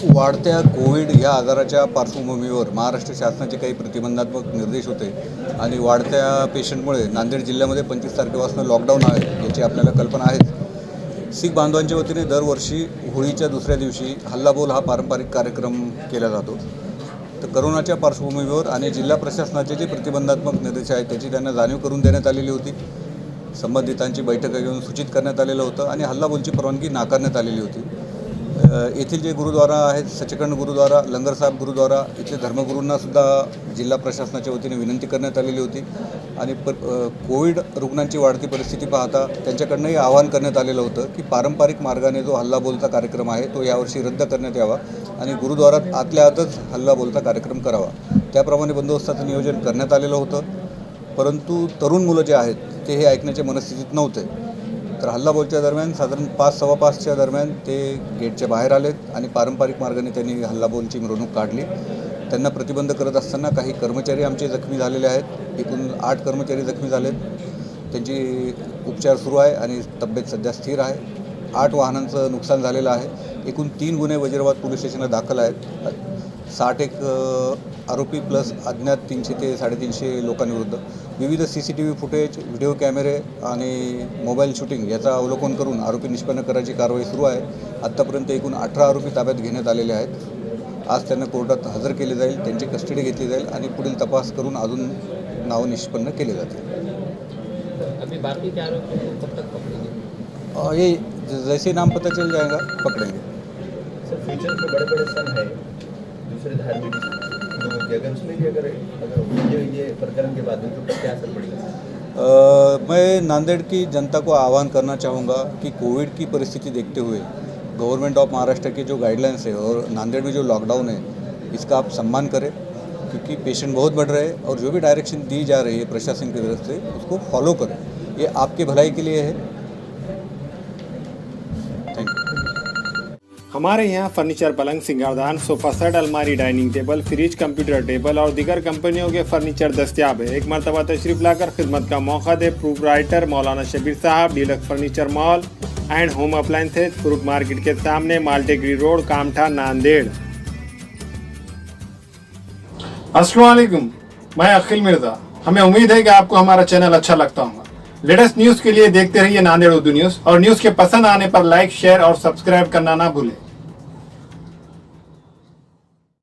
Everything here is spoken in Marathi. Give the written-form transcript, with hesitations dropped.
वाढत्या कोविड या आजाराच्या पार्श्वभूमीवर महाराष्ट्र शासनाचे काही प्रतिबंधात्मक निर्देश होते आणि वाढत्या पेशंटमुळे नांदेड जिल्ह्यामध्ये 25 तारखेपासून लॉकडाऊन आहे याची आपल्याला कल्पना आहेच। शीख बांधवांच्या वतीने दरवर्षी होळीच्या दुसऱ्या दिवशी हल्लाबोल हा पारंपरिक कार्यक्रम केला जातो। तर कोरोनाच्या पार्श्वभूमीवर आणि जिल्हा प्रशासनाचे जे प्रतिबंधात्मक निर्देश आहेत त्याची त्यांना जाणीव करून देण्यात आलेली होती। संबंधितांची बैठक घेऊन सूचित करण्यात आलेलं होतं आणि हल्लाबोलची परवानगी नाकारण्यात आलेली होती। येथील जे गुरुद्वारा आहेत, सचखंड गुरुद्वारा, लंगर साहेब गुरुद्वारा, इथले धर्मगुरूंनासुद्धा जिल्हा प्रशासनाच्या वतीने विनंती करण्यात आलेली होती आणि कोविड रुग्णांची वाढती परिस्थिती पाहता त्यांच्याकडनंही आवाहन करण्यात आलेलं होतं की पारंपरिक मार्गाने जो हल्लाबोलचा कार्यक्रम आहे तो यावर्षी रद्द करण्यात यावा आणि गुरुद्वारात आतल्या आतच हल्लाबोलचा कार्यक्रम करावा। त्याप्रमाणे बंदोबस्ताचं नियोजन करण्यात आलेलं होतं, परंतु तरुण मुलं जे आहेत ते हे ऐकण्याच्या मनस्थितीत नव्हते। तर हल्लाबोलच्या दरम्यान साधारण 5-5:15च्या दरम्यान ते गेटच्या बाहेर आलेत आणि पारंपरिक मार्गाने त्यांनी हल्लाबोलची मिरवणूक काढली। त्यांना प्रतिबंध करत असताना काही कर्मचारी आमचे जखमी झालेले आहेत। एकूण 8 कर्मचारी जखमी झालेत, त्यांची उपचार सुरू आहे आणि तब्येत सध्या स्थिर आहे। 8 वाहनांचं नुकसान झालेलं आहे। एकूण 3 गुन्हे वजीराबाद पोलीस स्टेशनला दाखल आहेत। 61 आरोपी प्लस अज्ञात 300 ते 350 लोकांविरुद्ध विविध CCTV फुटेज, व्हिडिओ कॅमेरे आणि मोबाईल शूटिंग याचा अवलोकन करून आरोपी निष्पन्न करायची कारवाई सुरू आहे। आत्तापर्यंत एकूण 18 आरोपी ताब्यात घेण्यात आलेले आहेत। आज त्यांना कोर्टात हजर केले जाईल, त्यांची कस्टडी घेतली जाईल आणि पुढील तपास करून अजून नाव निष्पन्न केले जातील। अभी बाकी के आरोपी को कब तक पकड़ेंगे? ये जैसे नाम पता चल जाएगा पकड़ेंगे। सर फ्यूचर में बड़े सन है दूसरे धार्मिक लोगों के, अगर उसमें भी अगर ये प्रकरण के बाद तो क्या असर पड़ेगा? मैं नांदेड़ की जनता को आह्वान करना चाहूँगा कि कोविड की परिस्थिति देखते हुए गवर्नमेंट ऑफ महाराष्ट्र के जो गाइडलाइंस है और नांदेड़ में जो लॉकडाउन है इसका आप सम्मान करें, क्योंकि पेशेंट बहुत बढ़ रहे हैं और जो भी डायरेक्शन दी जा रही है प्रशासन की तरफ से उसको फॉलो करें। ये आपके भलाई के लिए है। Thank you. हमारे यहाँ फर्नीचर, पलंग, सिंगारदान, सोफा सेट, अलमारी, dining table, fridge, computer table और दीगर कंपनियों के फर्नीचर दस्तियाब है। एक मरतबा तशरीफ लाकर खिदमत का मौका दे। प्रोप्राइटर मौलाना शबीर साहब, deluxe furniture mall and home appliances, fruit market के सामने, माल्टेगरी रोड, कामठा, नांदेड़। अस्सलाम वालेकुम, मैं अखिल मिर्जा। हमें उम्मीद है कि आपको हमारा चैनल अच्छा लगता होगा। लेटेस्ट न्यूज के लिए देखते रहिए नांदेड़ उर्दू न्यूज और न्यूज के पसंद आने पर लाइक, शेयर और सब्सक्राइब करना ना भूलें।